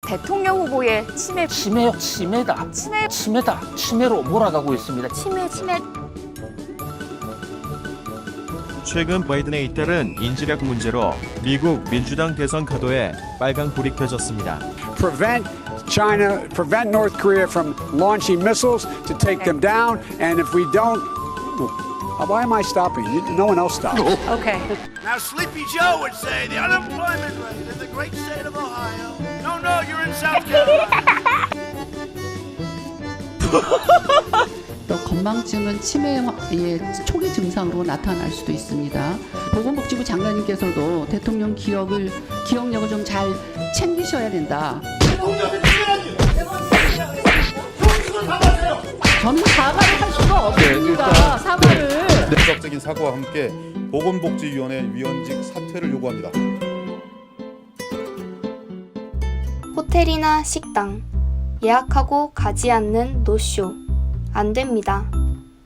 대통령 후보의 치매. 치매요, 치매다. 치매다. 치매로 몰아가고 있습니다. 치매. 최근 바이든의 잇따른 인지력 문제로 미국 민주당 대선 가도에 빨간불이 켜졌습니다. prevent North Korea from launching missiles to take them down. And if we don't, why am I stopping? No one else stopped. 오케이. Now, Sleepy Joe would say the unemployment rate in the great state of Ohio. No, you're in South Carolina. 또 건망증은 치매의 초기 증상으로 나타날 수도 있습니다. 보건복지부 장관님께서도 대통령 기억력을 좀 잘 챙기셔야 된다. 저는 사과를 할 수가 없습니다. 사과를. 즉각적인 사과와 함께 보건복지위원회 위원직 사퇴를 요구합니다. 호텔이나 식당, 예약하고 가지 않는 노쇼. 안 됩니다.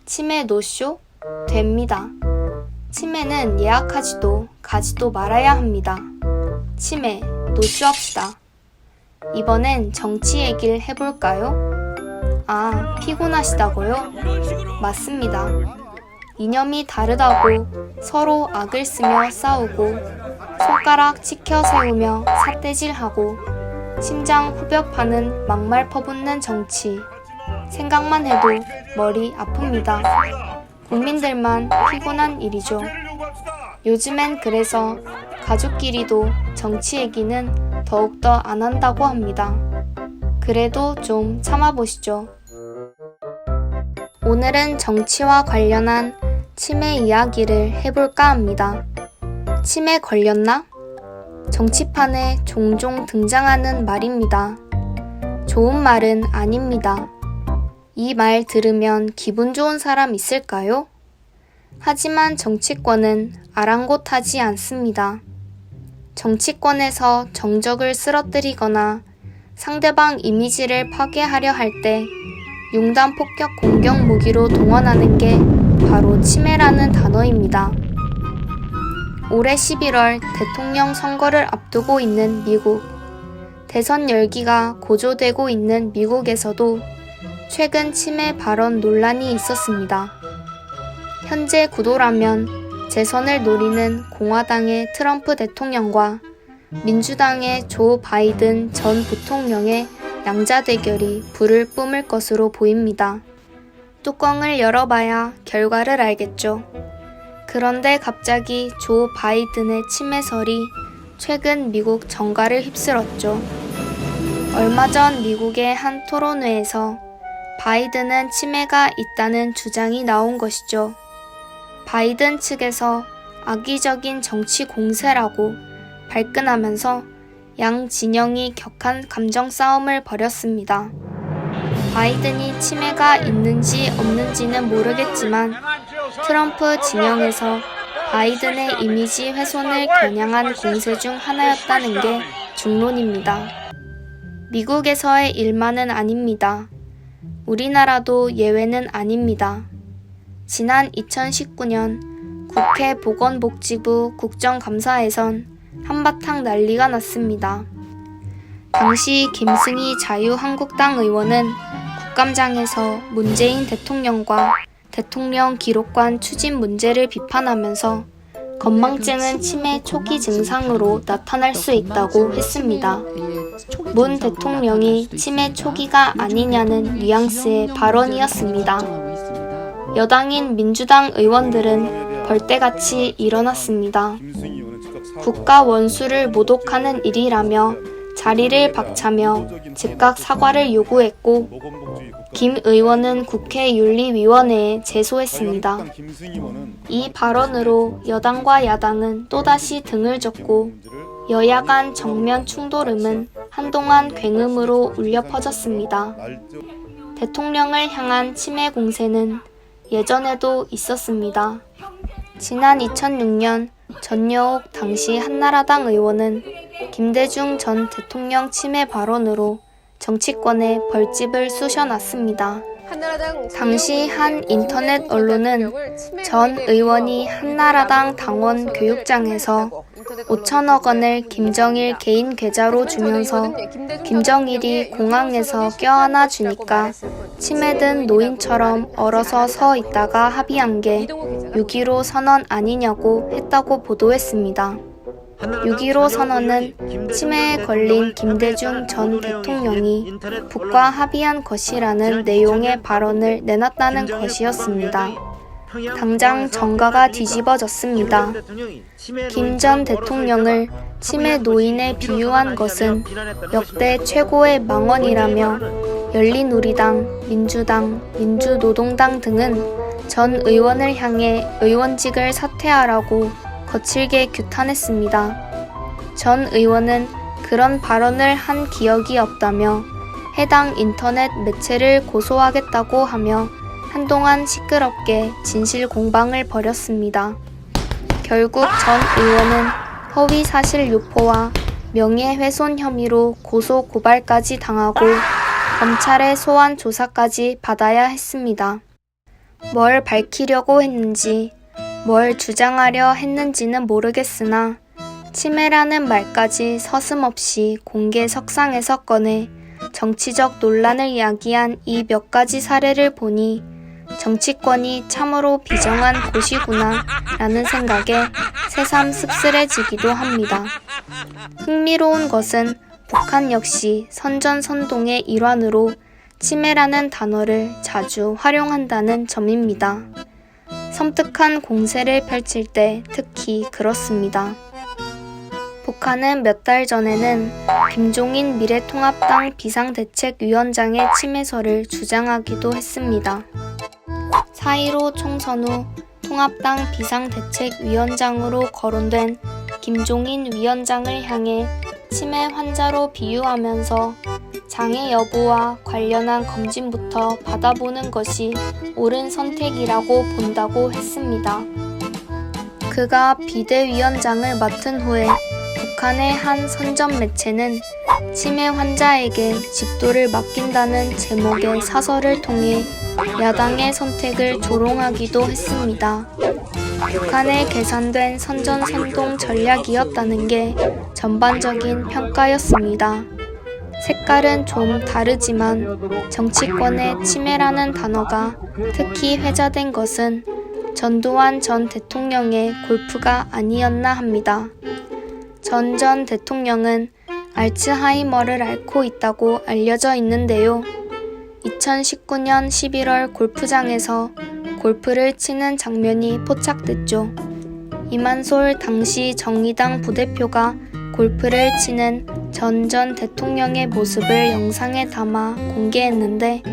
치매 노쇼? 됩니다. 치매는 예약하지도 가지도 말아야 합니다. 치매 노쇼 합시다. 이번엔 정치 얘기를 해볼까요? 아, 피곤하시다고요? 맞습니다. 이념이 다르다고 서로 악을 쓰며 싸우고 손가락 치켜 세우며 삿대질하고 심장 후벼파는 막말 퍼붓는 정치. 생각만 해도 머리 아픕니다. 국민들만 피곤한 일이죠. 요즘엔 그래서 가족끼리도 정치 얘기는 더욱더 안 한다고 합니다. 그래도 좀 참아보시죠. 오늘은 정치와 관련한 치매 이야기를 해볼까 합니다. 치매 걸렸나? 정치판에 종종 등장하는 말입니다. 좋은 말은 아닙니다. 이 말 들으면 기분 좋은 사람 있을까요? 하지만 정치권은 아랑곳하지 않습니다. 정치권에서 정적을 쓰러뜨리거나 상대방 이미지를 파괴하려 할 때 융단 폭격 공격 무기로 동원하는 게 바로 치매라는 단어입니다. 올해 11월 대통령 선거를 앞두고 있는 미국. 대선 열기가 고조되고 있는 미국에서도 최근 치매 발언 논란이 있었습니다. 현재 구도라면 재선을 노리는 공화당의 트럼프 대통령과 민주당의 조 바이든 전 부통령의 양자 대결이 불을 뿜을 것으로 보입니다. 뚜껑을 열어봐야 결과를 알겠죠. 그런데 갑자기 조 바이든의 치매설이 최근 미국 정가를 휩쓸었죠. 얼마 전 미국의 한 토론회에서 바이든은 치매가 있다는 주장이 나온 것이죠. 바이든 측에서 악의적인 정치 공세라고 발끈하면서 양 진영이 격한 감정 싸움을 벌였습니다. 바이든이 치매가 있는지 없는지는 모르겠지만 트럼프 진영에서 바이든의 이미지 훼손을 겨냥한 공세 중 하나였다는 게 중론입니다. 미국에서의 일만은 아닙니다. 우리나라도 예외는 아닙니다. 지난 2019년 국회 보건복지부 국정감사에선 한바탕 난리가 났습니다. 당시 김승희 자유한국당 의원은 국감장에서 문재인 대통령과 대통령 기록관 추진 문제를 비판하면서 건망증은 치매 초기 증상으로 나타날 수 있다고 했습니다. 문 대통령이 치매 초기가 아니냐는 뉘앙스의 발언이었습니다. 여당인 민주당 의원들은 벌떼같이 일어났습니다. 국가 원수를 모독하는 일이라며 자리를 박차며 즉각 사과를 요구했고 김 의원은 국회 윤리위원회에 제소했습니다. 이 발언으로 여당과 야당은 또다시 등을 졌고 여야 간 정면 충돌음은 한동안 굉음으로 울려 퍼졌습니다. 대통령을 향한 치매 공세는 예전에도 있었습니다. 지난 2006년 전여옥 당시 한나라당 의원은 김대중 전 대통령 치매 발언으로 정치권에 벌집을 쑤셔놨습니다. 당시 한 인터넷 언론은 전 의원이 한나라당 당원 교육장에서 5천억 원을 김정일 개인 계좌로 주면서 김정일이 공항에서 껴안아 주니까 치매든 노인처럼 얼어서 서 있다가 합의한 게 6.15 선언 아니냐고 했다고 보도했습니다. 6.15 선언은 치매에 걸린 김대중 전 대통령이 북과 합의한 것이라는 내용의 발언을 내놨다는 것이었습니다. 당장 정가가 뒤집어졌습니다. 김 전 대통령을 치매 노인에 비유한 것은 역대 최고의 망언이라며 열린우리당, 민주당, 민주노동당 등은 전 의원을 향해 의원직을 사퇴하라고 거칠게 규탄했습니다. 전 의원은 그런 발언을 한 기억이 없다며 해당 인터넷 매체를 고소하겠다고 하며 한동안 시끄럽게 진실 공방을 벌였습니다. 결국 전 의원은 허위 사실 유포와 명예훼손 혐의로 고소 고발까지 당하고 검찰의 소환 조사까지 받아야 했습니다. 뭘 밝히려고 했는지 뭘 주장하려 했는지는 모르겠으나 치매라는 말까지 서슴없이 공개 석상에서 꺼내 정치적 논란을 야기한 이 몇 가지 사례를 보니 정치권이 참으로 비정한 곳이구나 라는 생각에 새삼 씁쓸해지기도 합니다. 흥미로운 것은 북한 역시 선전선동의 일환으로 치매라는 단어를 자주 활용한다는 점입니다. 섬뜩한 공세를 펼칠 때 특히 그렇습니다. 북한은 몇 달 전에는 김종인 미래통합당 비상대책위원장의 치매설을 주장하기도 했습니다. 4.15 총선 후 통합당 비상대책위원장으로 거론된 김종인 위원장을 향해 치매 환자로 비유하면서 장애 여부와 관련한 검진부터 받아보는 것이 옳은 선택이라고 본다고 했습니다. 그가 비대위원장을 맡은 후에 북한의 한 선전 매체는 치매 환자에게 집도를 맡긴다는 제목의 사설을 통해 야당의 선택을 조롱하기도 했습니다. 북한의 계산된 선전선동 전략이었다는 게 전반적인 평가였습니다. 색깔은 좀 다르지만 정치권의 치매라는 단어가 특히 회자된 것은 전두환 전 대통령의 골프가 아니었나 합니다. 전 대통령은 알츠하이머를 앓고 있다고 알려져 있는데요. 2019년 11월 골프장에서 골프를 치는 장면이 포착됐죠. 이만솔 당시 정의당 부대표가 골프를 치는 전 대통령의 모습을 영상에 담아 공개했는데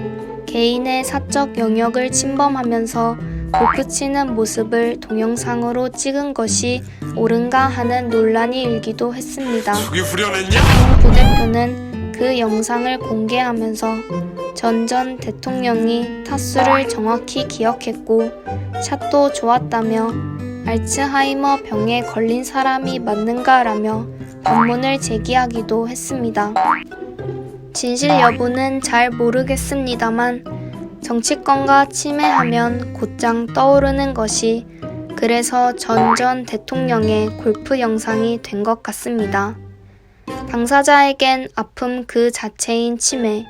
개인의 사적 영역을 침범하면서 골프 치는 모습을 동영상으로 찍은 것이 옳은가 하는 논란이 일기도 했습니다. 정 부대표는 그 영상을 공개하면서 전 대통령이 타수를 정확히 기억했고 샷도 좋았다며 알츠하이머 병에 걸린 사람이 맞는가라며 반문을 제기하기도 했습니다. 진실 여부는 잘 모르겠습니다만 정치권과 치매하면 곧장 떠오르는 것이 그래서 전 대통령의 골프 영상이 된 것 같습니다. 당사자에겐 아픔 그 자체인 치매.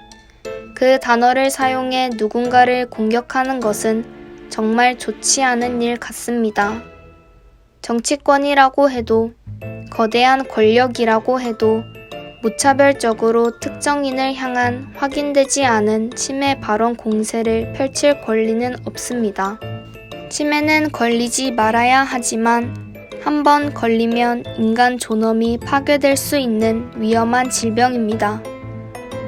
그 단어를 사용해 누군가를 공격하는 것은 정말 좋지 않은 일 같습니다. 정치권이라고 해도 거대한 권력이라고 해도 무차별적으로 특정인을 향한 확인되지 않은 치매 발언 공세를 펼칠 권리는 없습니다. 치매는 걸리지 말아야 하지만 한번 걸리면 인간 존엄이 파괴될 수 있는 위험한 질병입니다.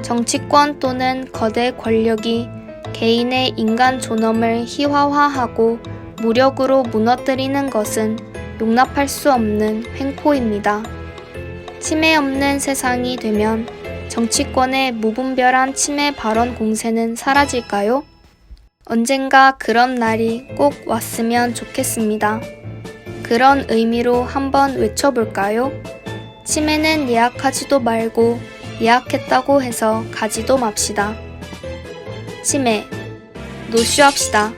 정치권 또는 거대 권력이 개인의 인간 존엄을 희화화하고 무력으로 무너뜨리는 것은 용납할 수 없는 횡포입니다. 치매 없는 세상이 되면 정치권의 무분별한 치매 발언 공세는 사라질까요? 언젠가 그런 날이 꼭 왔으면 좋겠습니다. 그런 의미로 한번 외쳐볼까요? 치매는 예약하지도 말고 예약했다고 해서 가지도 맙시다. 치매, 노쇼합시다.